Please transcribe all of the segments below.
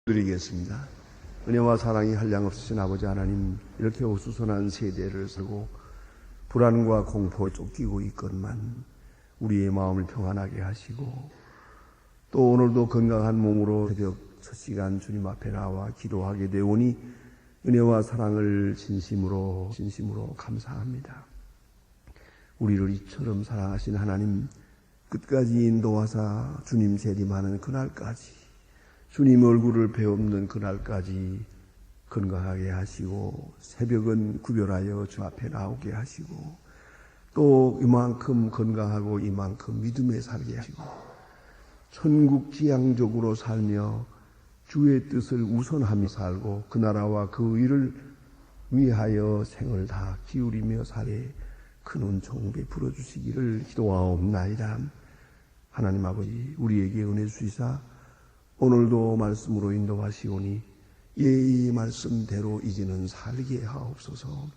드리겠습니다. 은혜와 사랑이 한량없으신 아버지 하나님, 이렇게 어수선한 세대를 살고 불안과 공포에 쫓기고 있건만 우리의 마음을 평안하게 하시고, 또 오늘도 건강한 몸으로 새벽 첫 시간 주님 앞에 나와 기도하게 되오니 은혜와 사랑을 진심으로 감사합니다. 우리를 이처럼 사랑하신 하나님, 끝까지 인도하사 주님 재림하는 그날까지, 주님 얼굴을 배없는 그날까지 건강하게 하시고, 새벽은 구별하여 주 앞에 나오게 하시고, 또 이만큼 건강하고 이만큼 믿음에 살게 하시고, 천국지향적으로 살며 주의 뜻을 우선하며 살고 그 나라와 그 의를 위하여 생을 다 기울이며 살게 큰 은총 베풀어 주시기를 기도하옵나이다. 하나님 아버지, 우리에게 은혜 주시사 오늘도 말씀으로 인도하시오니 이 말씀대로 이제는 살게 하옵소서.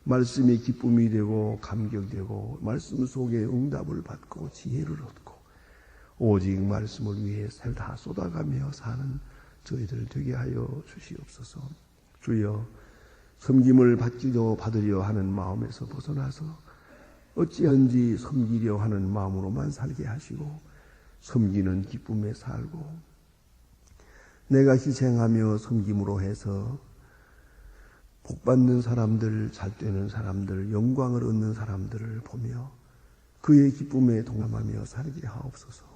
말씀이 기쁨이 되고 감격되고 말씀 속에 응답을 받고 지혜를 얻고 오직 말씀을 위해 살 다 쏟아가며 사는 저희들 되게 하여 주시옵소서. 주여, 섬김을 받으려 하는 마음에서 벗어나서 어찌한지 섬기려 하는 마음으로만 살게 하시고, 섬기는 기쁨에 살고 내가 희생하며 섬김으로 해서 복받는 사람들, 잘되는 사람들, 영광을 얻는 사람들을 보며 그의 기쁨에 동감하며 살게 하옵소서.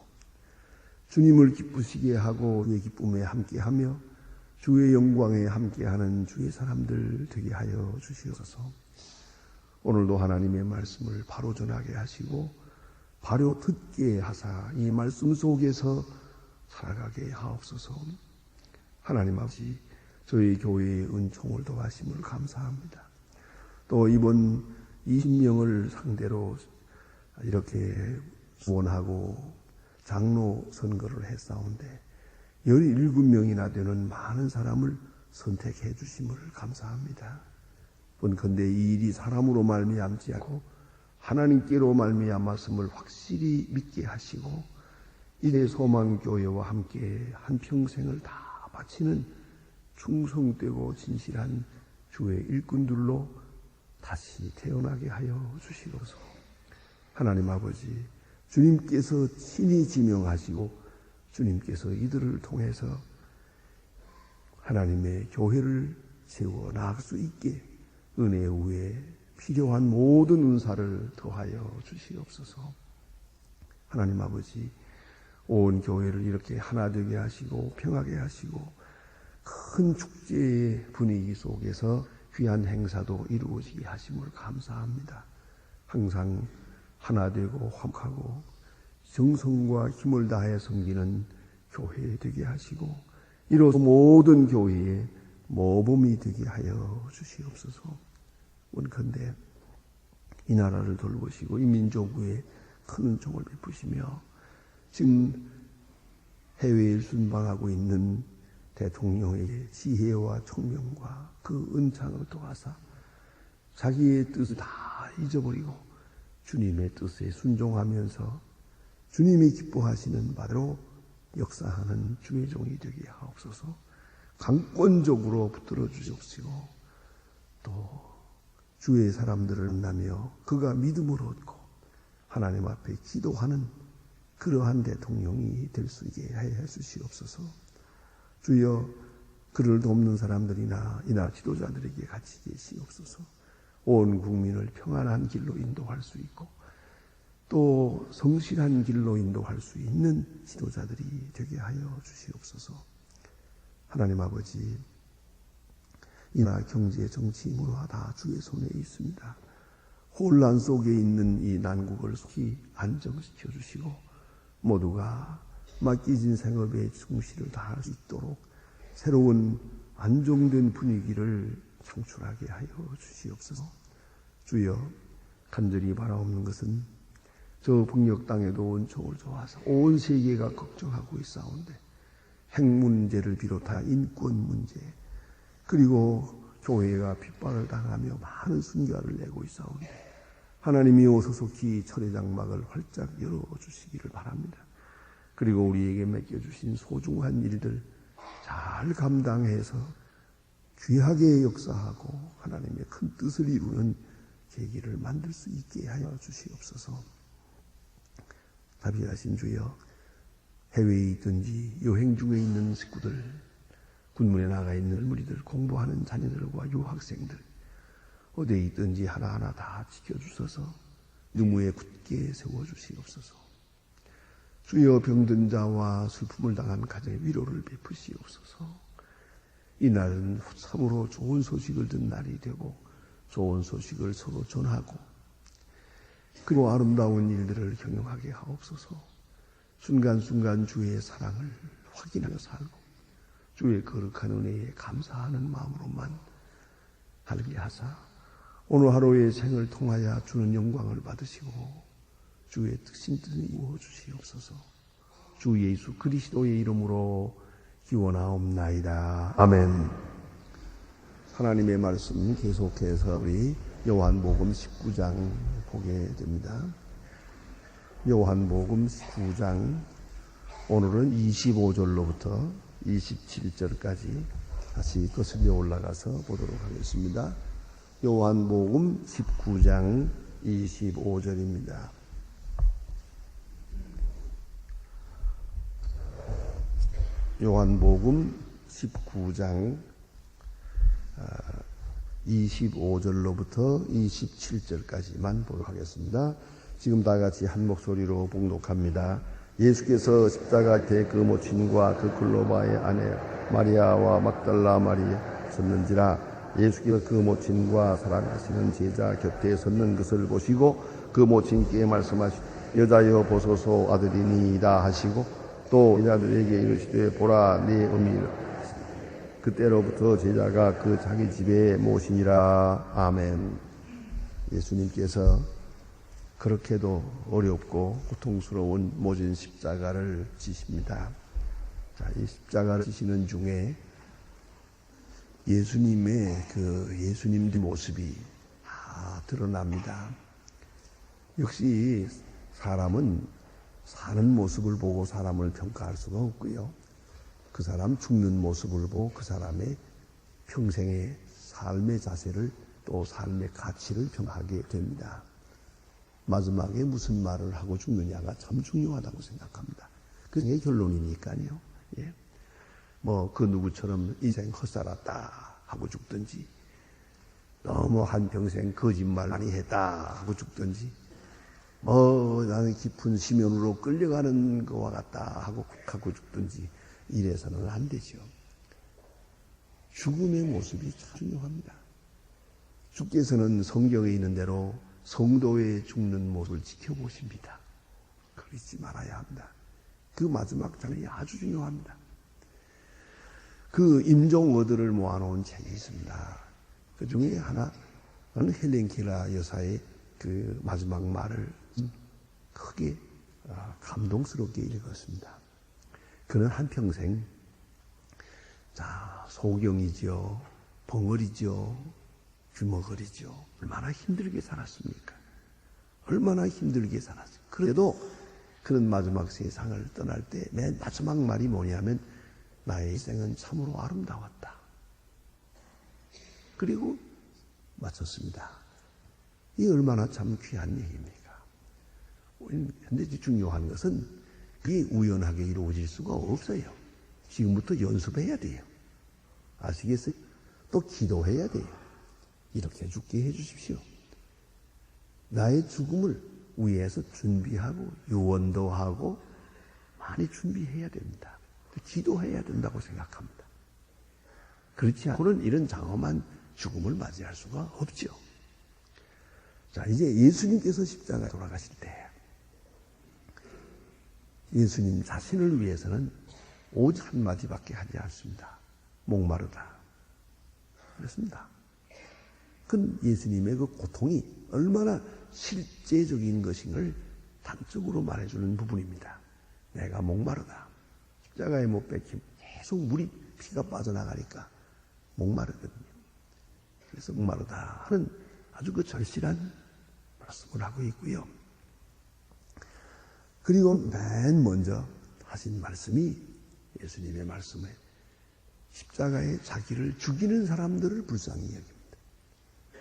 주님을 기쁘시게 하고 그의 기쁨에 함께하며 주의 영광에 함께하는 주의 사람들 되게 하여 주시옵소서. 오늘도 하나님의 말씀을 바로 전하게 하시고 바로 듣게 하사 이 말씀 속에서 살아가게 하옵소서. 하나님 아버지, 저희 교회의 은총을 도와심을 감사합니다. 또 이번 20명을 상대로 이렇게 원하고 장로 선거를 했사온데 17명이나 되는 많은 사람을 선택해 주심을 감사합니다. 원컨대 이 일이 사람으로 말미암지 않고 하나님께로 말미암았음을 확실히 믿게 하시고, 이래 소망교회와 함께 한평생을 다 바치는 충성되고 진실한 주의 일꾼들로 다시 태어나게 하여 주시옵소서. 하나님 아버지, 주님께서 친히 지명하시고 주님께서 이들을 통해서 하나님의 교회를 세워 나갈 수 있게 은혜 위에 필요한 모든 은사를 더하여 주시옵소서. 하나님 아버지, 온 교회를 이렇게 하나 되게 하시고 평하게 하시고 큰 축제의 분위기 속에서 귀한 행사도 이루어지게 하심을 감사합니다. 항상 하나 되고 화목하고 정성과 힘을 다해 섬기는 교회 되게 하시고, 이로써 모든 교회에 모범이 되게 하여 주시옵소서. 원컨대 이 나라를 돌보시고 이 민족 위에 큰 은총을 베푸시며 지금 해외에 순방하고 있는 대통령에게 지혜와 총명과 그 은창을 도와서 자기의 뜻을 다 잊어버리고 주님의 뜻에 순종하면서 주님이 기뻐하시는 바대로 역사하는 주의 종이 되게 하옵소서. 강권적으로 붙들어 주시옵시고, 또 주의 사람들을 만나며 그가 믿음을 얻고 하나님 앞에 기도하는 그러한 대통령이 될 수 있게 하여 주시옵소서. 주여, 그를 돕는 사람들이나 이나 지도자들에게 같이 계시옵소서. 온 국민을 평안한 길로 인도할 수 있고 또 성실한 길로 인도할 수 있는 지도자들이 되게 하여 주시옵소서. 하나님 아버지, 이 나라 경제, 정치, 문화 다 주의 손에 있습니다. 혼란 속에 있는 이 난국을 속히 안정시켜 주시고 모두가 맡기진 생업에 충실을 다할 수 있도록 새로운 안정된 분위기를 창출하게 하여 주시옵소서. 주여, 간절히 바라옵는 것은 저 북녘 땅에도 은총을 좋아서 온 세계가 걱정하고 있사온데 핵 문제를 비롯한 인권 문제, 그리고 교회가 핍박을 당하며 많은 순교를 내고 있사오니 하나님이 오소속히 철의 장막을 활짝 열어주시기를 바랍니다. 그리고 우리에게 맡겨주신 소중한 일들 잘 감당해서 귀하게 역사하고 하나님의 큰 뜻을 이루는 계기를 만들 수 있게 하여 주시옵소서. 자비하신 주여, 해외에 있든지 여행 중에 있는 식구들, 군문에 나가 있는 무리들, 공부하는 자녀들과 유학생들, 어디에 있든지 하나하나 다 지켜주셔서 누무에 굳게 세워주시옵소서. 주여, 병든 자와 슬픔을 당한 가정의 위로를 베푸시옵소서. 이날은 참으로 좋은 소식을 듣는 날이 되고 좋은 소식을 서로 전하고 그리고 아름다운 일들을 경영하게 하옵소서. 순간순간 주의 사랑을 확인하며 살고 주의 거룩한 은혜에 감사하는 마음으로만 살게 하사 오늘 하루의 생을 통하여 주는 영광을 받으시고 주의 뜻인 뜻을 이루어 주시옵소서. 주 예수 그리스도의 이름으로 기원하옵나이다. 아멘. 하나님의 말씀 계속해서 우리 요한복음 19장 보게 됩니다. 요한복음 19장 오늘은 25절로부터 27절까지 다시 거슬려 올라가서 보도록 하겠습니다. 요한복음 19장 25절입니다. 요한복음 19장 25절로부터 27절까지만 보도록 하겠습니다. 지금 다 같이 한 목소리로 봉독합니다. 예수께서 십자가 곁에 그 모친과 그 클로바의 아내 마리아와 막달라 마리아 섰는지라. 예수께서 그 모친과 사랑하시는 제자 곁에 섰는 것을 보시고 그 모친께 말씀하시고 여자여 보소서 아들이니이다 하시고 또 제자들에게 이르시되 보라 네 어미라. 그때로부터 제자가 그 자기 집에 모시니라. 아멘. 예수님께서 그렇게도 어렵고 고통스러운 모진 십자가를 지십니다. 자, 이 십자가를 지시는 중에 예수님의 그 예수님의 모습이 다 드러납니다. 역시 사람은 사는 모습을 보고 사람을 평가할 수가 없고요. 그 사람 죽는 모습을 보고 그 사람의 평생의 삶의 자세를 또 삶의 가치를 평가하게 됩니다. 마지막에 무슨 말을 하고 죽느냐가 참 중요하다고 생각합니다. 그게 결론이니까요. 예. 그 누구처럼 인생 헛살았다 하고 죽든지, 너무 한평생 거짓말 많이 했다 하고 죽든지, 나는 깊은 심연으로 끌려가는 것과 같다 하고 죽든지, 이래서는 안 되죠. 죽음의 모습이 참 중요합니다. 주께서는 성경에 있는 대로 성도의 죽는 모습을 지켜보십니다. 그러지 말아야 합니다. 그 마지막 장면이 아주 중요합니다. 그 임종어들을 모아놓은 책이 있습니다. 그 중에 하나는 헬렌 켈러 여사의 그 마지막 말을 크게 감동스럽게 읽었습니다. 그는 한평생 소경이죠, 벙어리죠, 귀머거리죠. 얼마나 힘들게 살았습니까? 얼마나 힘들게 살았어요. 그래도 그는 마지막 세상을 떠날 때 맨 마지막 말이 뭐냐면 나의 인생은 참으로 아름다웠다. 그리고 마쳤습니다. 이 얼마나 참 귀한 얘기입니까? 근데 중요한 것은 그게 우연하게 이루어질 수가 없어요. 지금부터 연습해야 돼요. 아시겠어요? 또 기도해야 돼요. 이렇게 죽게 해주십시오. 나의 죽음을 위해서 준비하고 유언도 하고 많이 준비해야 됩니다. 기도해야 된다고 생각합니다. 그렇지 않고는 이런 장엄한 죽음을 맞이할 수가 없죠. 자, 이제 예수님께서 십자가에 돌아가실 때 예수님 자신을 위해서는 오직 한마디밖에 하지 않습니다. 목마르다. 그렇습니다. 그 예수님의 그 고통이 얼마나 실제적인 것인걸 단적으로 말해주는 부분입니다. 내가 목마르다. 십자가에 못 박히면 계속 피가 빠져나가니까 목마르거든요. 그래서 목마르다 하는 아주 그 절실한 말씀을 하고 있고요. 그리고 맨 먼저 하신 말씀이 예수님의 말씀에 십자가에 자기를 죽이는 사람들을 불쌍히 여깁니다.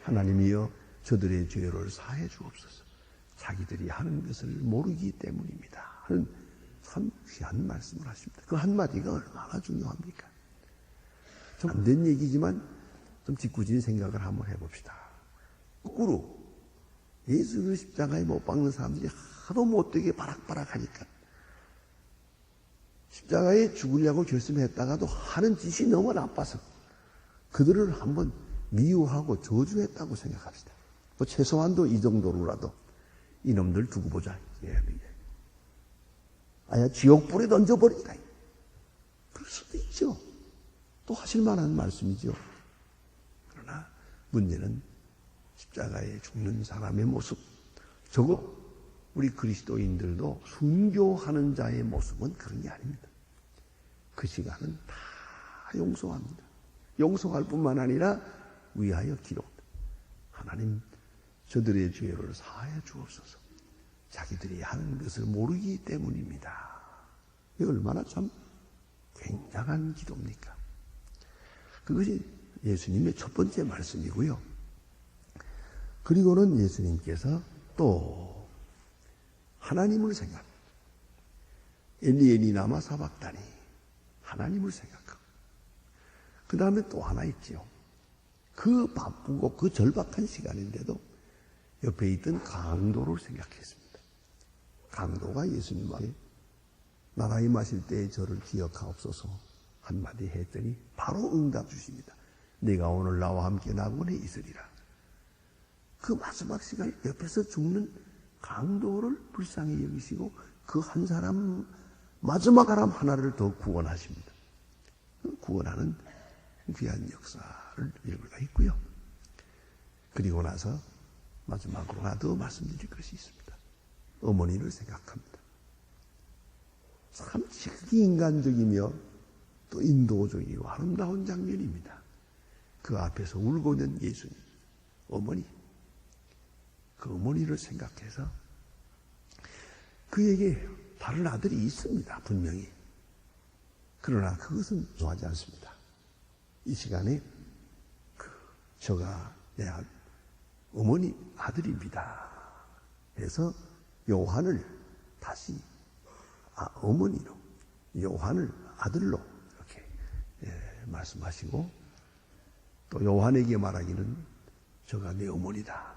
하나님이여 저들의 죄를 사해 주옵소서. 자기들이 하는 것을 모르기 때문입니다 하는 참 귀한 말씀을 하십니다. 그 한마디가 얼마나 중요합니까? 좀 안 된 얘기지만 좀 짓궂은 생각을 한번 해봅시다. 거꾸로 예수 그 십자가에 못 박는 사람들이 하도 못되게 바락바락하니까 십자가에 죽으려고 결심했다가도 하는 짓이 너무 나빠서 그들을 한번 미워하고 저주했다고 생각합시다. 뭐 최소한도 이 정도로라도 이놈들 두고 보자. 아야 지옥불에 던져버린다. 그럴 수도 있죠. 또 하실 만한 말씀이죠. 그러나 문제는 십자가에 죽는 사람의 모습, 적어도 우리 그리스도인들도 순교하는 자의 모습은 그런 게 아닙니다. 그 시간은 다 용서합니다. 용서할 뿐만 아니라 위하여 기록. 하나님 저들의 죄를 사해 주옵소서. 자기들이 하는 것을 모르기 때문입니다. 이게 얼마나 참 굉장한 기도입니까? 그것이 예수님의 첫 번째 말씀이고요. 그리고는 예수님께서 또 하나님을 생각합니다. 엘리 엘리 라마 사박다니, 하나님을 생각하고 그 다음에 또 하나 있지요. 그 바쁘고 그 절박한 시간인데도 옆에 있던 강도를 생각했습니다. 강도가 예수님께 나라에 마실 때에 저를 기억하옵소서 한마디 했더니 바로 응답 주십니다. 내가 오늘 나와 함께 낙원에 있으리라. 그 마지막 시간 옆에서 죽는 강도를 불쌍히 여기시고 그 한 사람, 마지막 사람 하나를 더 구원하십니다. 구원하는 귀한 역사를 읽을 수 있고요. 그리고 나서 마지막으로 하나 더 말씀드릴 것이 있습니다. 어머니를 생각합니다. 참 지극히 인간적이며 또 인도적이고 아름다운 장면입니다. 그 앞에서 울고 있는 예수님, 어머니, 그 어머니를 생각해서 그에게 다른 아들이 있습니다. 분명히. 그러나 그것은 좋아하지 않습니다. 이 시간에 저가 내 어머니 아들입니다. 해서 요한을 다시 어머니로, 요한을 아들로 이렇게 말씀하시고 또 요한에게 말하기는 저가 내 어머니다.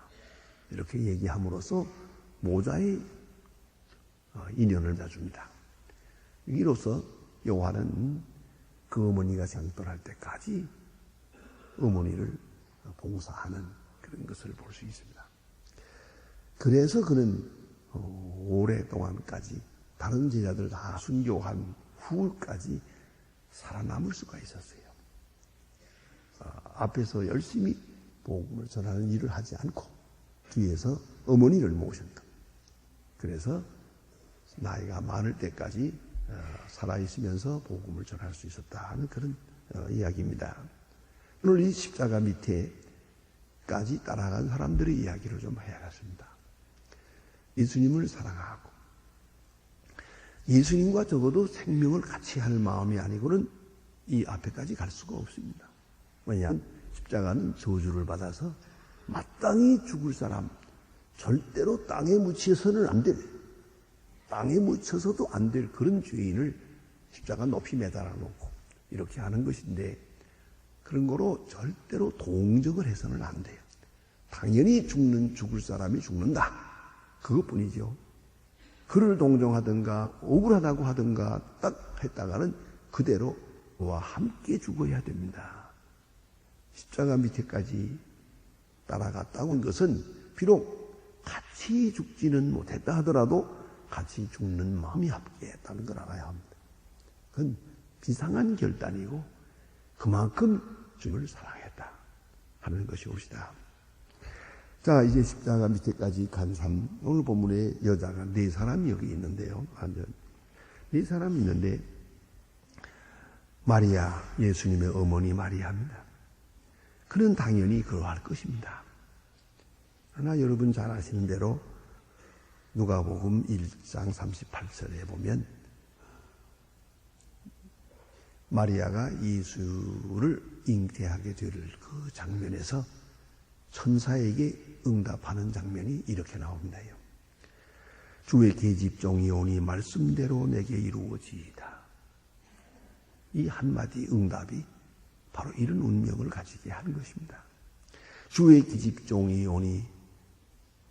이렇게 얘기함으로써 모자의 인연을 맺줍니다. 이로써 요한은 그 어머니가 생존할 때까지 어머니를 봉사하는 그런 것을 볼 수 있습니다. 그래서 그는 오랫동안까지 다른 제자들 다 순교한 후까지 살아남을 수가 있었어요. 앞에서 열심히 복음을 전하는 일을 하지 않고 뒤에서 어머니를 모셨다. 그래서 나이가 많을 때까지 살아있으면서 복음을 전할 수 있었다 하는 그런 이야기입니다. 오늘 이 십자가 밑에까지 따라간 사람들의 이야기를 좀 해야겠습니다. 예수님을 사랑하고 예수님과 적어도 생명을 같이 할 마음이 아니고는 이 앞에까지 갈 수가 없습니다. 왜냐하면 십자가는 저주를 받아서 마땅히 죽을 사람, 절대로 땅에 묻혀서는 안 될, 땅에 묻혀서도 안 될 그런 죄인을 십자가 높이 매달아 놓고 이렇게 하는 것인데 그런 거로 절대로 동정을 해서는 안 돼요. 당연히 죽을 사람이 죽는다. 그것뿐이죠. 그를 동정하든가 억울하다고 하든가 딱 했다가는 그대로 그와 함께 죽어야 됩니다. 십자가 밑에까지 따라갔다고 한 것은 비록 같이 죽지는 못했다 하더라도 같이 죽는 마음이 함께했다는 걸 알아야 합니다. 그건 비상한 결단이고 그만큼 주님을 사랑했다 하는 것이 옵시다. 자, 이제 십자가 밑에까지 간 사람, 오늘 본문에 여자가 4사람이 여기 있는데요. 4사람이 있는데 마리아, 예수님의 어머니 마리아입니다. 그는 당연히 그러할 것입니다. 그러나 여러분 잘 아시는 대로 누가복음 1장 38절에 보면 마리아가 예수를 잉태하게 될 그 장면에서 천사에게 응답하는 장면이 이렇게 나옵니다. 주의 계집종이 오니 말씀대로 내게 이루어지이다. 이 한마디 응답이 바로 이런 운명을 가지게 하는 것입니다. 주의 계집종이 오니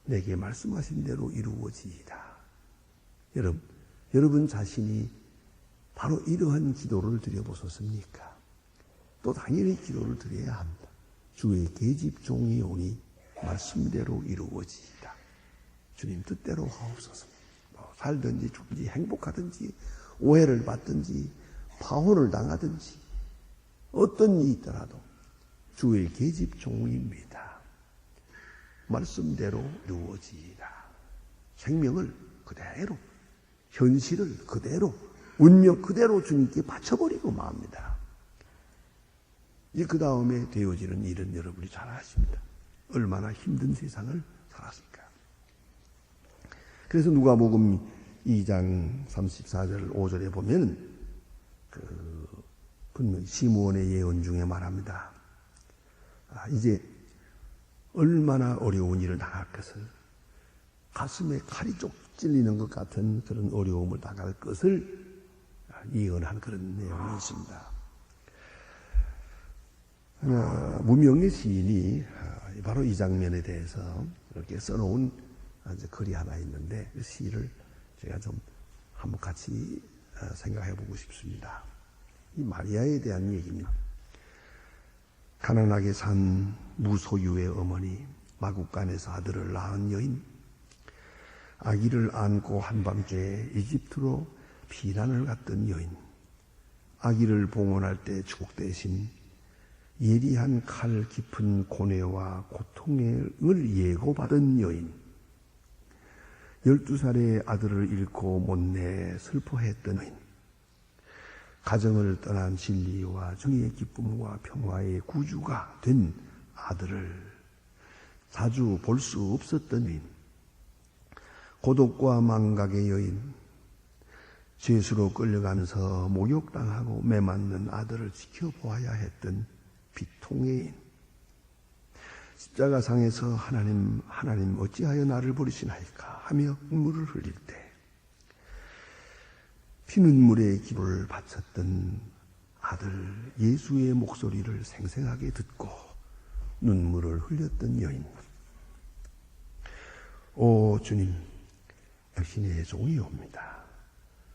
내게 말씀하신 대로 이루어지이다. 여러분 자신이 바로 이러한 기도를 드려보셨습니까? 또 당연히 기도를 드려야 합니다. 주의 계집종이 오니 말씀대로 이루어지이다. 주님 뜻대로 하옵소서. 살든지 죽든지 행복하든지 오해를 받든지 파혼을 당하든지 어떤 일이 있더라도 주의 계집종입니다. 말씀대로 이루어지이다. 생명을 그대로, 현실을 그대로, 운명 그대로 주님께 바쳐버리고 맙니다. 이제 그 다음에 되어지는 일은 여러분이 잘 아십니다. 얼마나 힘든 세상을 살았을까. 그래서 누가복음 2장 34절 5절에 보면 분명히 시므온의 예언 중에 말합니다. 이제 얼마나 어려운 일을 당할 것을, 가슴에 칼이 쪽 찔리는 것 같은 그런 어려움을 당할 것을 예언한 그런 내용이 있습니다. 무명의 시인이 바로 이 장면에 대해서 이렇게 써놓은 글이 하나 있는데 그 시를 제가 좀 한번 같이 생각해 보고 싶습니다. 이 마리아에 대한 얘기입니다. 가난하게 산 무소유의 어머니, 마국간에서 아들을 낳은 여인, 아기를 안고 한밤중에 이집트로 피난을 갔던 여인, 아기를 봉헌할 때 축복 대신 예리한 칼 깊은 고뇌와 고통을 예고받은 여인, 12살의 아들을 잃고 못내 슬퍼했던 여인, 가정을 떠난 진리와 정의의 기쁨과 평화의 구주가 된 아들을 자주 볼 수 없었던 여인, 고독과 망각의 여인, 죄수로 끌려가면서 목욕당하고 매맞는 아들을 지켜보아야 했던 비통의 인, 십자가상에서 하나님 어찌하여 나를 버리시나이까 하며 눈물을 흘릴 때 피눈물의 기도를 바쳤던 아들 예수의 목소리를 생생하게 듣고 눈물을 흘렸던 여인. 오 주님, 당신의 종이옵니다.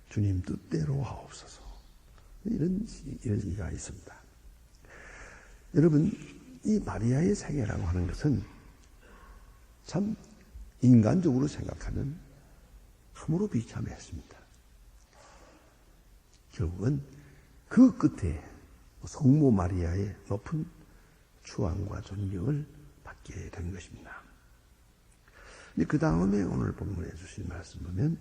주님 뜻대로 하옵소서. 이런 얘기가 있습니다. 여러분, 이 마리아의 생애라고 하는 것은 참 인간적으로 생각하면 참으로 비참했습니다. 결국은 그 끝에 성모 마리아의 높은 추앙과 존경을 받게 된 것입니다. 근데 그 다음에 오늘 본문에 주신 말씀 보면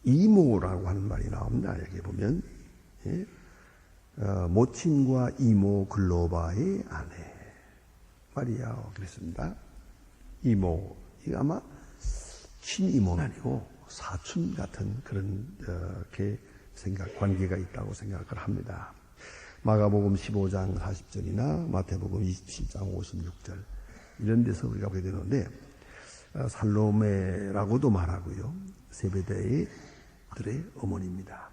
이모라고 하는 말이 나옵니다. 여기 보면 모친과 이모 글로바의 아내 마리아 그랬습니다. 이모, 이거 아마 친이모는 아니고 사촌 같은 그런 관계가 있다고 생각을 합니다. 마가복음 15장 40절이나 마태복음 27장 56절 이런 데서 우리가 보게 되는데 살로메라고도 말하고요. 세베대의 아들의 어머니입니다.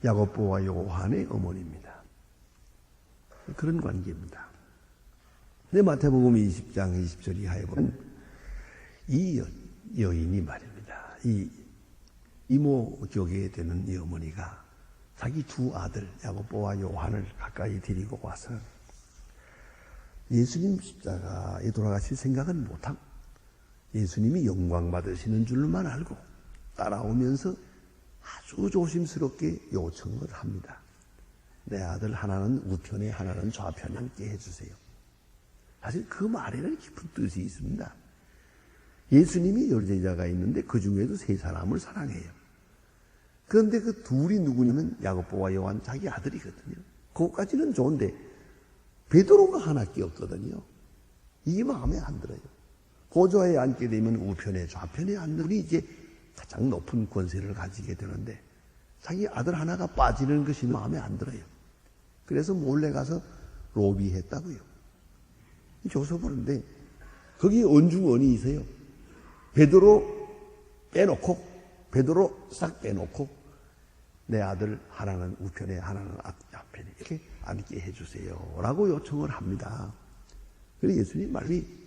야고보와 요한의 어머니입니다. 그런 관계입니다. 근데 마태복음 20장 20절 이하에 보면 이 여인이 말입니다. 이 이모격에 되는 이 어머니가 자기 두 아들 야고보와 요한을 가까이 데리고 와서 예수님 십자가에 돌아가실 생각은 못하고 예수님이 영광 받으시는 줄만 알고 따라오면서 아주 조심스럽게 요청을 합니다. 내 아들 하나는 우편에 하나는 좌편에 함께 해주세요. 사실 그 말에는 깊은 뜻이 있습니다. 예수님이 열제자가 있는데 그 중에도 세 사람을 사랑해요. 그런데 그 둘이 누구냐면 야고보와 요한 자기 아들이거든요. 그것까지는 좋은데 베드로가 하나 끼었거든요. 이게 마음에 안 들어요. 보좌에 앉게 되면 우편에 좌편에 앉는 분이 이제 가장 높은 권세를 가지게 되는데 자기 아들 하나가 빠지는 것이 마음에 안 들어요. 그래서 몰래 가서 로비했다고요. 줘서 보는데 거기 언중원이 있어요. 베드로 싹 빼놓고 내 아들 하나는 우편에 하나는 앞편에 이렇게 앉게 해주세요 라고 요청을 합니다. 그래서 예수님 말이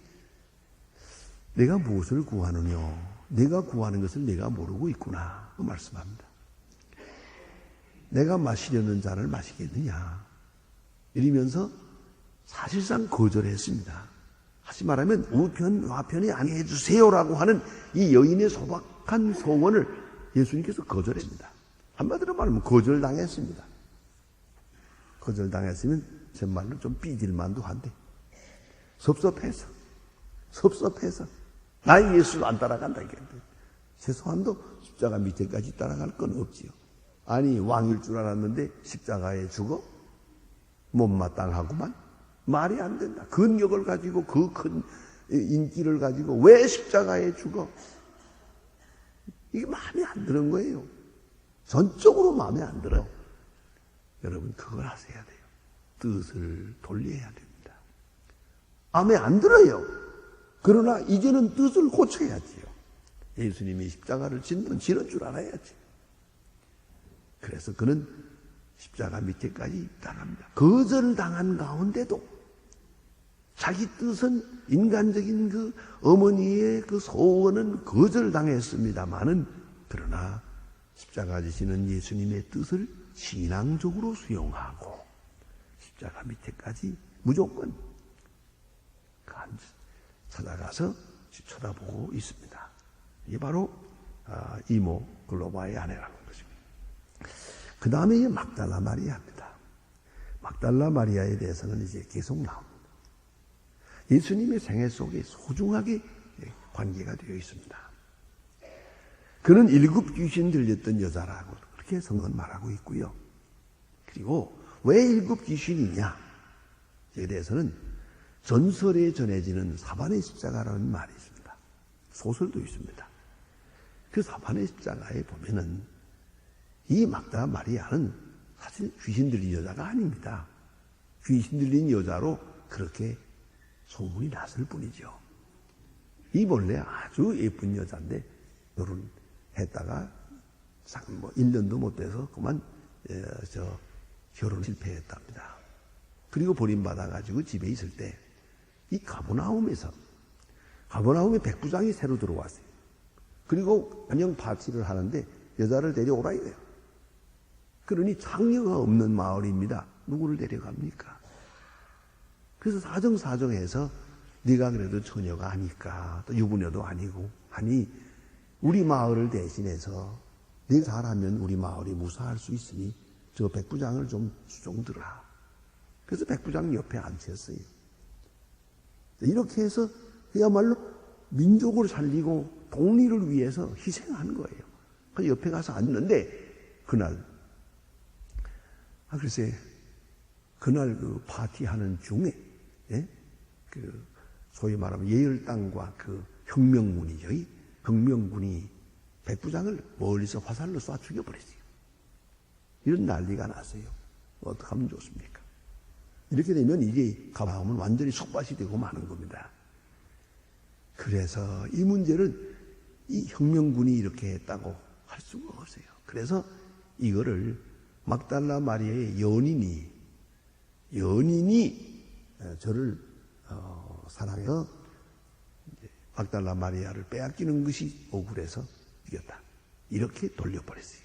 내가 무엇을 구하느냐, 내가 구하는 것을 내가 모르고 있구나 그 말씀합니다. 내가 마시려는 잔을 마시겠느냐 이러면서 사실상 거절했습니다. 다시 말하면 우편 좌편에 앉게 해주세요라고 하는 이 여인의 소박한 소원을 예수님께서 거절했습니다. 한마디로 말하면 거절당했습니다. 거절당했으면 제 말로 좀 삐질만도 한데 섭섭해서 나 예수 안 따라간다 이겠는데 최소한도 십자가 밑에까지 따라갈 건 없지요. 아니 왕일 줄 알았는데 십자가에 죽어? 못마땅하구만. 말이 안 된다. 근력을 가지고 그 큰 인기를 가지고 왜 십자가에 죽어? 이게 마음에 안 드는 거예요. 전적으로 마음에 안 들어요. 여러분 그걸 하셔야 돼요. 뜻을 돌려야 됩니다. 마음에 안 들어요. 그러나 이제는 뜻을 고쳐야지요. 예수님이 십자가를 지는 줄 알아야지. 그래서 그는 십자가 밑에까지 따라갑니다. 거절당한 가운데도 자기 뜻은 인간적인 그 어머니의 그 소원은 거절당했습니다마는 그러나 십자가 지시는 예수님의 뜻을 신앙적으로 수용하고 십자가 밑에까지 무조건 찾아가서 쳐다보고 있습니다. 이게 바로 이모 글로바의 아내라는 것입니다. 그 다음에 막달라 마리아입니다. 막달라 마리아에 대해서는 이제 계속 나옵니다. 예수님의 생애 속에 소중하게 관계가 되어 있습니다. 그는 7 귀신 들렸던 여자라고 그렇게 성경은 말하고 있고요. 그리고 왜 7 귀신이냐에 대해서는 전설에 전해지는 사반의 십자가라는 말이 있습니다. 소설도 있습니다. 그 사반의 십자가에 보면은 이 막달라 마리아는 사실 귀신 들린 여자가 아닙니다. 귀신 들린 여자로 그렇게 소문이 났을 뿐이죠. 이 본래 아주 예쁜 여자인데 결혼했다가 1년도 못 돼서 그만 결혼 실패했답니다. 그리고 버림받아가지고 집에 있을 때 이 가버나움에 백부장이 새로 들어왔어요. 그리고 안녕 파티를 하는데 여자를 데려오라 이래요. 그러니 창녀가 없는 마을입니다. 누구를 데려갑니까? 그래서 사정사정해서 네가 그래도 처녀가 아니까 또 유부녀도 아니고 하니 우리 마을을 대신해서 네가 잘하면 우리 마을이 무사할 수 있으니 저 백부장을 좀 수종들어라. 그래서 백부장 옆에 앉혔어요. 이렇게 해서 그야말로 민족을 살리고 독립을 위해서 희생한 거예요. 그래서 옆에 가서 앉는데 그날 글쎄 그날 그 파티하는 중에 그 소위 말하면 예열당과 그 혁명군이죠. 혁명군이 백부장을 멀리서 화살로 쏴 죽여버렸어요. 이런 난리가 났어요. 어떻게 하면 좋습니까? 이렇게 되면 이게 가봐오면 완전히 속밭이 되고 마는 겁니다. 그래서 이 문제를 이 혁명군이 이렇게 했다고 할 수가 없어요. 그래서 이거를 막달라 마리아의 연인이 저를 사랑해서 막달라 마리아를 빼앗기는 것이 억울해서 이겼다. 이렇게 돌려버렸어요.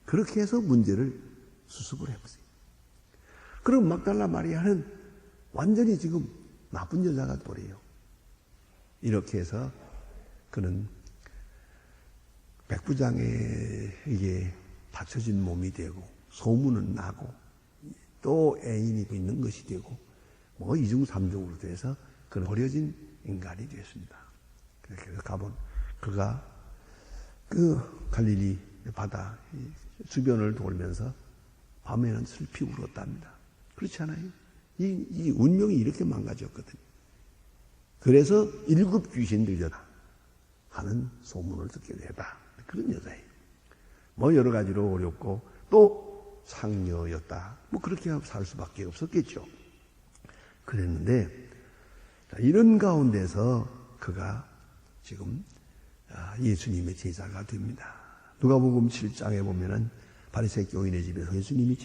그렇게 해서 문제를 수습을 해보세요. 그럼 막달라 마리아는 완전히 지금 나쁜 여자가 돼버려요. 이렇게 해서 그는 백부장에게 받쳐진 몸이 되고 소문은 나고 또 애인이 있는 것이 되고 뭐 이중삼중으로 돼서 그는 버려진 인간이 되었습니다. 그래서 그가 그 갈릴리 바다 주변을 돌면서 밤에는 슬피 울었답니다. 그렇지 않아요? 이 운명이 이렇게 망가졌거든요. 그래서 7 귀신 들렸다 하는 소문을 듣게 되다. 그런 여자예요. 뭐 여러 가지로 어렵고 또 상녀였다. 뭐 그렇게 살 수밖에 없었겠죠. 그랬는데 이런 가운데서 그가 지금 예수님의 제자가 됩니다. 누가복음 7장에 보면은 바리새 교인의 집에서 예수님이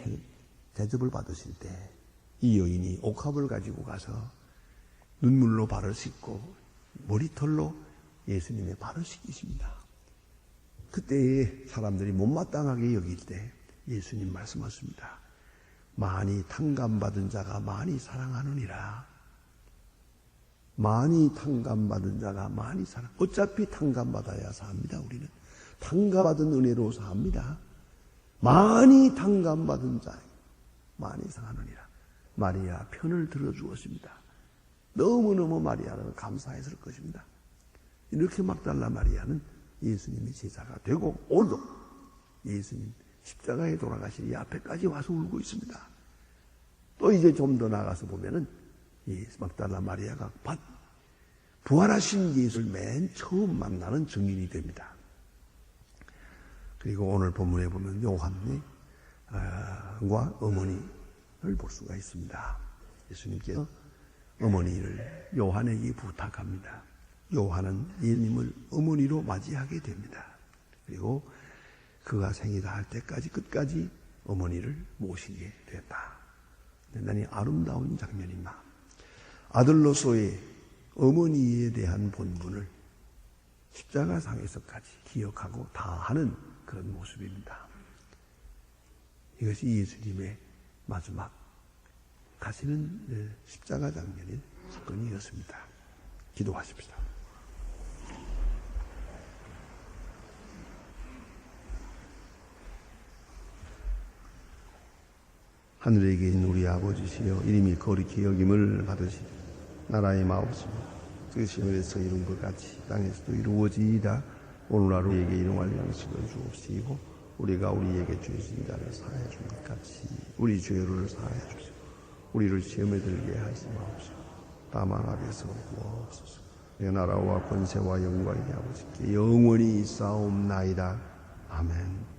대접을 받으실 때 이 여인이 옥합을 가지고 가서 눈물로 발을 씻고 머리털로 예수님의 발을 씻기십니다. 그때에 사람들이 못마땅하게 여길 때 예수님 말씀하십니다. 많이 탕감받은 자가 많이 사랑하느니라. 많이 탕감받은 자가 많이 사랑. 어차피 탕감받아야 삽니다. 우리는 탕감받은 은혜로 삽니다. 많이 탕감받은 자 많이 사랑하느니라. 마리아 편을 들어주었습니다. 너무너무 마리아는 감사했을 것입니다. 이렇게 막달라 마리아는 예수님의 제자가 되고 오늘도 예수님 십자가에 돌아가실 이 앞에까지 와서 울고 있습니다. 또 이제 좀 더 나가서 보면은 이 막달라 마리아가 부활하신 예수를 맨 처음 만나는 증인이 됩니다. 그리고 오늘 본문에 보면 요한과 어머니를 볼 수가 있습니다. 예수님께서 어머니를 요한에게 부탁합니다. 요한은 예수님을 어머니로 맞이하게 됩니다. 그리고 그가 생이 다할 때까지 끝까지 어머니를 모시게 됐다. 대단히 아름다운 장면입니다. 아들로서의 어머니에 대한 본분을 십자가상에서까지 기억하고 다하는 그런 모습입니다. 이것이 예수님의 마지막 가시는 십자가 장면인 사건이었습니다. 기도하십시다. 하늘에 계신 우리 아버지시여, 이름이 거룩히 여김을 받으시고 나라의 마옵시며 뜻이 하늘에서 이룬 것 같이 땅에서도 이루어지이다. 오늘 하루 우리에게 일용할 양식을 주옵시고 우리가 우리에게 죄 지은 자를 사하여 준 것 같이 우리 죄를 사하여 주시고 우리를 시험에 들게 하지 마옵시고 다만 악에서 구하옵소서. 내 나라와 권세와 영광이 아버지께 영원히 있사옵나이다. 아멘.